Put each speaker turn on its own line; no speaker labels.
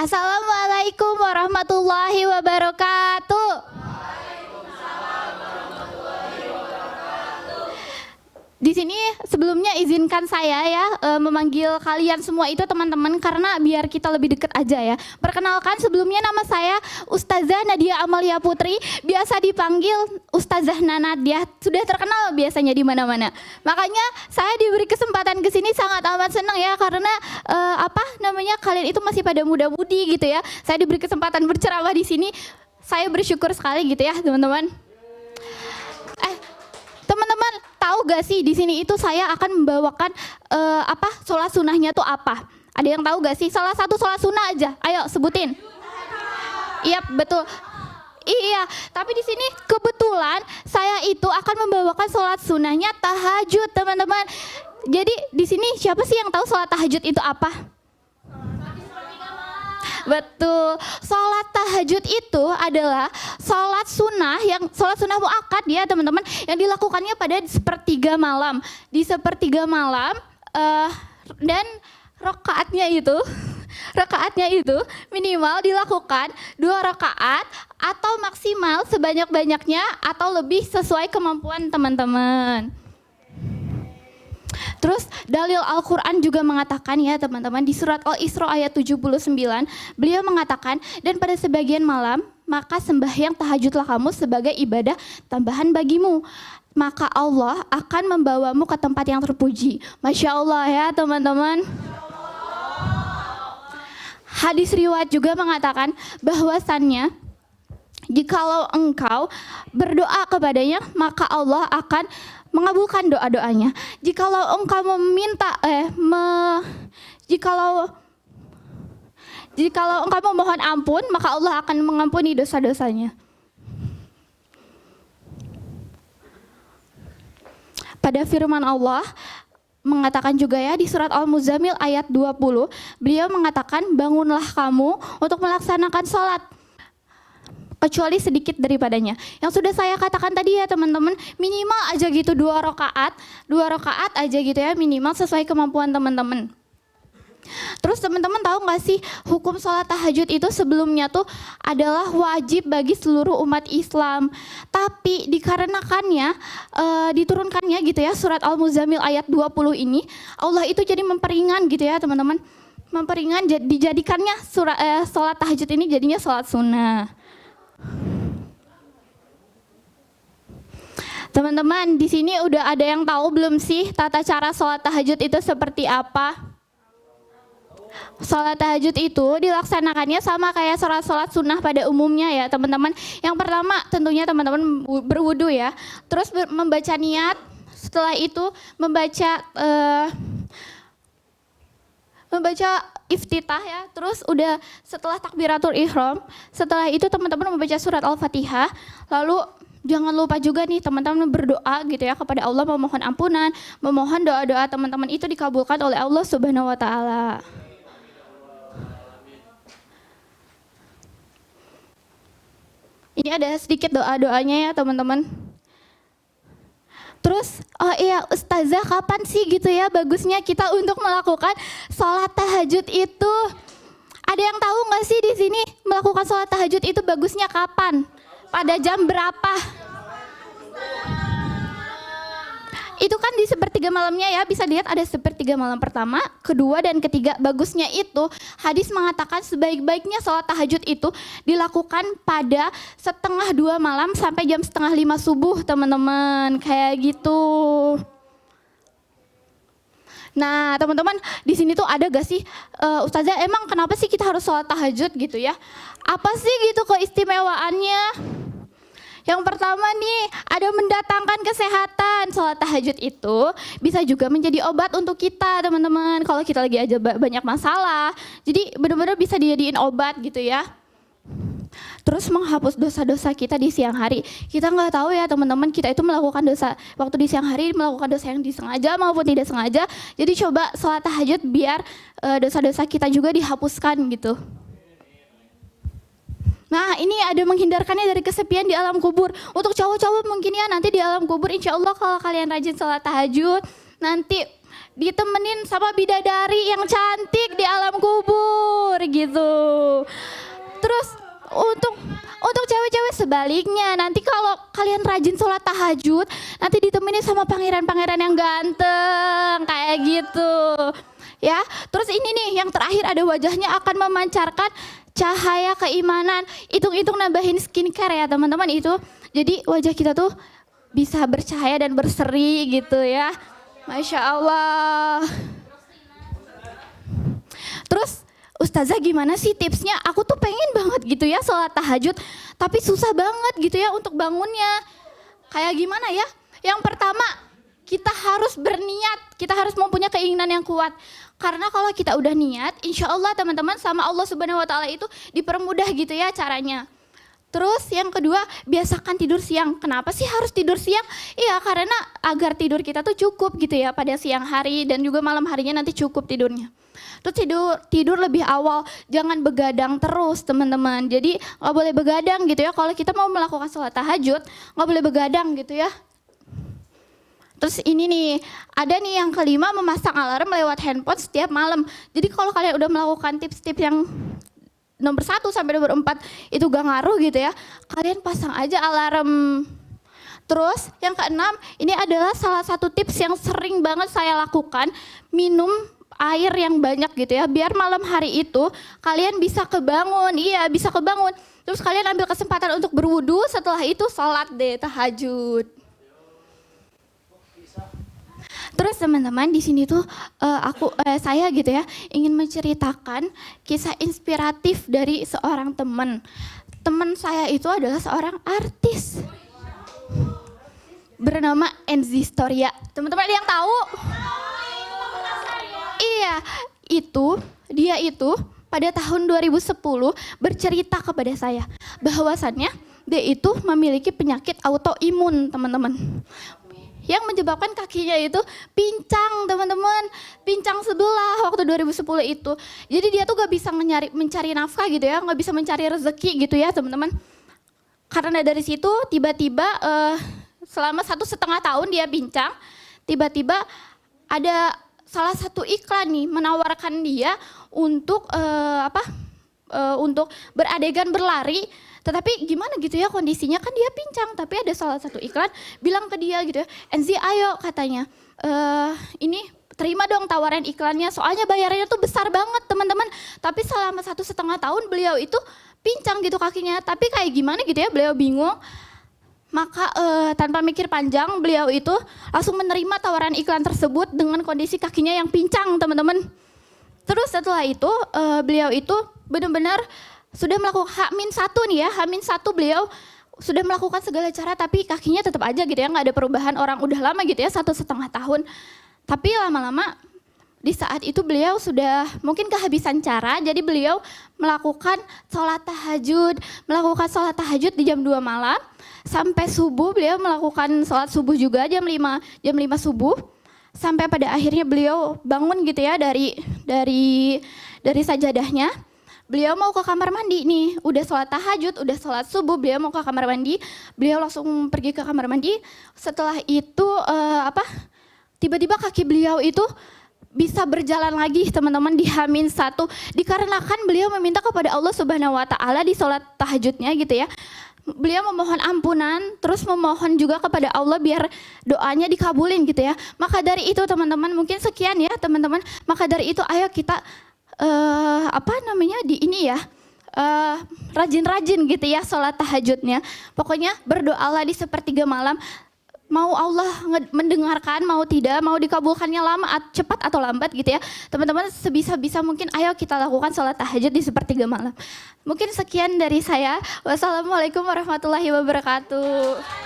Assalamualaikum warahmatullahi wabarakatuh. Di sini sebelumnya izinkan saya ya memanggil kalian semua itu teman-teman karena biar kita lebih dekat aja ya. Perkenalkan sebelumnya nama saya Ustazah Nadia Amalia Putri, biasa dipanggil Ustazah Nana. Dia sudah terkenal biasanya di mana-mana. Makanya saya diberi kesempatan ke sini sangat amat senang ya karena kalian itu masih pada muda-mudi gitu ya. Saya diberi kesempatan berceramah di sini. Saya bersyukur sekali gitu ya, teman-teman. Teman-teman tahu gak sih di sini itu saya akan membawakan sholat sunnahnya tuh apa? Ada yang tahu gak sih? Salah satu sholat sunnah aja. Ayo sebutin. Iya betul. Iya, tapi di sini kebetulan saya itu akan membawakan sholat sunnahnya tahajud, teman-teman. Jadi di sini siapa sih yang tahu sholat tahajud itu apa? Betul, sholat tahajud itu adalah sholat sunnah muakkad ya teman-teman, yang dilakukannya pada sepertiga malam. Di sepertiga malam dan rakaatnya itu minimal dilakukan 2 rakaat atau maksimal sebanyak-banyaknya atau lebih sesuai kemampuan teman-teman. Terus dalil Al-Quran juga mengatakan ya teman-teman, di surat Al-Isra ayat 79 beliau mengatakan, dan pada sebagian malam maka sembahyang tahajudlah kamu sebagai ibadah tambahan bagimu, maka Allah akan membawamu ke tempat yang terpuji. Masya Allah ya teman-teman. Hadis riwayat juga mengatakan bahwasannya jikalau engkau berdoa kepadanya maka Allah akan mengabulkan doa-doanya. Jikalau engkau jikalau engkau memohon ampun, maka Allah akan mengampuni dosa-dosanya. Pada firman Allah mengatakan juga ya di surat Al-Muzammil ayat 20, beliau mengatakan, bangunlah kamu untuk melaksanakan sholat kecuali sedikit daripadanya. Yang sudah saya katakan tadi ya teman-teman, minimal aja gitu 2 rakaat aja gitu ya minimal sesuai kemampuan teman-teman. Terus teman-teman tahu nggak sih hukum sholat tahajud itu sebelumnya tuh adalah wajib bagi seluruh umat Islam. Tapi dikarenakannya diturunkannya gitu ya surat Al-Muzammil ayat 20 ini, Allah itu jadi memperingan gitu ya teman-teman. Memperingan dijadikannya sholat tahajud ini jadinya sholat sunnah. Teman-teman, di sini udah ada yang tahu belum sih tata cara sholat tahajud itu seperti apa? Sholat tahajud itu dilaksanakannya sama kayak sholat sunnah pada umumnya ya teman-teman. Yang pertama tentunya teman-teman berwudu ya. Terus membaca niat, setelah itu membaca iftitah ya. Terus udah setelah takbiratul ihram, setelah itu teman-teman membaca surat Al-Fatihah. Lalu jangan lupa juga nih teman-teman berdoa gitu ya kepada Allah, memohon ampunan, memohon doa-doa teman-teman itu dikabulkan oleh Allah Subhanahu wa taala. Ini ada sedikit doa-doanya ya teman-teman. Terus, oh iya Ustazah, kapan sih gitu ya bagusnya kita untuk melakukan sholat tahajud itu? Ada yang tahu nggak sih di sini melakukan sholat tahajud itu bagusnya kapan? Pada jam berapa? Itu kan di sepertiga malamnya ya, bisa dilihat ada sepertiga malam pertama, kedua, dan ketiga. Bagusnya itu hadis mengatakan sebaik-baiknya sholat tahajud itu dilakukan pada 1:30 malam sampai jam 4:30 subuh teman-teman, kayak gitu. Nah teman-teman, di sini tuh ada gak sih Ustazah, emang kenapa sih kita harus sholat tahajud gitu ya? Apa sih gitu keistimewaannya? Yang pertama nih, ada mendatangkan kesehatan. Sholat tahajud itu bisa juga menjadi obat untuk kita teman-teman. Kalau kita lagi aja banyak masalah, jadi benar-benar bisa dijadiin obat gitu ya. Terus menghapus dosa-dosa kita di siang hari. Kita nggak tahu ya teman-teman, kita itu melakukan dosa waktu di siang hari, melakukan dosa yang disengaja maupun tidak sengaja. Jadi coba sholat tahajud biar dosa-dosa kita juga dihapuskan gitu. Nah ini ada menghindarkannya dari kesepian di alam kubur. Untuk cowok-cowok mungkin ya nanti di alam kubur insya Allah kalau kalian rajin sholat tahajud, nanti ditemenin sama bidadari yang cantik di alam kubur gitu. Terus untuk cewek-cewek sebaliknya, nanti kalau kalian rajin sholat tahajud, nanti ditemani sama pangeran-pangeran yang ganteng kayak gitu. Ya, terus ini nih yang terakhir, ada wajahnya akan memancarkan cahaya keimanan. Hitung-hitung nambahin skincare ya teman-teman itu. Jadi wajah kita tuh bisa bercahaya dan berseri gitu ya. Masya Allah. Terus Ustazah gimana sih tipsnya? Aku tuh pengen banget gitu ya sholat tahajud, tapi susah banget gitu ya untuk bangunnya. Kayak gimana ya? Yang pertama, kita harus berniat, kita harus mempunyai keinginan yang kuat. Karena kalau kita udah niat, insya Allah teman-teman sama Allah Subhanahu Wa Taala itu dipermudah gitu ya caranya. Terus yang kedua, biasakan tidur siang. Kenapa sih harus tidur siang? Iya, karena agar tidur kita tuh cukup gitu ya pada siang hari dan juga malam harinya nanti cukup tidurnya. Terus tidur lebih awal, jangan begadang terus teman-teman. Jadi nggak boleh begadang gitu ya. Kalau kita mau melakukan sholat tahajud, nggak boleh begadang gitu ya. Terus ini nih, ada nih yang kelima, memasang alarm lewat handphone setiap malam. Jadi kalau kalian udah melakukan tips-tips yang nomor 1 sampai nomor 4 itu gak ngaruh gitu ya, kalian pasang aja alarm. Terus yang keenam, ini adalah salah satu tips yang sering banget saya lakukan, minum air yang banyak gitu ya, biar malam hari itu kalian bisa kebangun. Iya, bisa kebangun. Terus kalian ambil kesempatan untuk berwudu, setelah itu sholat deh tahajud. Terus teman-teman di sini tuh saya gitu ya ingin menceritakan kisah inspiratif dari seorang teman. Teman saya itu adalah seorang artis bernama Enzi Storia. Teman-teman ada yang tahu? Iya, dia itu pada tahun 2010 bercerita kepada saya bahwasannya dia itu memiliki penyakit autoimun, teman-teman. Yang menyebabkan kakinya itu pincang, teman-teman. Pincang sebelah waktu 2010 itu. Jadi dia tuh gak bisa mencari nafkah gitu ya, gak bisa mencari rezeki gitu ya teman-teman. Karena dari situ tiba-tiba selama 1,5 tahun dia pincang, tiba-tiba ada salah satu iklan nih menawarkan dia untuk untuk beradegan berlari. Tetapi gimana gitu ya kondisinya, kan dia pincang, tapi ada salah satu iklan bilang ke dia gitu ya, Enzi ayo katanya, ini terima dong tawaran iklannya, soalnya bayarannya tuh besar banget teman-teman. Tapi selama 1,5 tahun beliau itu pincang gitu kakinya, tapi kayak gimana gitu ya, beliau bingung. Maka tanpa mikir panjang beliau itu langsung menerima tawaran iklan tersebut dengan kondisi kakinya yang pincang teman-teman. Terus setelah itu beliau itu benar-benar sudah melakukan H-1 nih ya, H-1 beliau sudah melakukan segala cara tapi kakinya tetap aja gitu ya, nggak ada perubahan. Orang udah lama gitu ya, 1,5 tahun. Tapi lama-lama di saat itu beliau sudah mungkin kehabisan cara, jadi beliau melakukan sholat tahajud di jam 2 malam sampai subuh. Beliau melakukan sholat subuh juga jam 5 subuh, sampai pada akhirnya beliau bangun gitu ya dari sajadahnya. Beliau mau ke kamar mandi nih, udah sholat tahajud, udah sholat subuh, beliau mau ke kamar mandi, beliau langsung pergi ke kamar mandi. Setelah itu tiba-tiba kaki beliau itu bisa berjalan lagi teman-teman di H-1, dikarenakan beliau meminta kepada Allah Subhanahu Wa Taala di sholat tahajudnya gitu ya. Beliau memohon ampunan, terus memohon juga kepada Allah biar doanya dikabulin gitu ya. Maka dari itu teman-teman, mungkin sekian ya teman-teman. Maka dari itu ayo kita rajin-rajin gitu ya sholat tahajudnya. Pokoknya berdoalah di sepertiga malam. Mau Allah mendengarkan, mau tidak, mau dikabulkannya lama, cepat atau lambat gitu ya. Teman-teman sebisa-bisa mungkin ayo kita lakukan sholat tahajud di sepertiga malam. Mungkin sekian dari saya. Wassalamualaikum warahmatullahi wabarakatuh.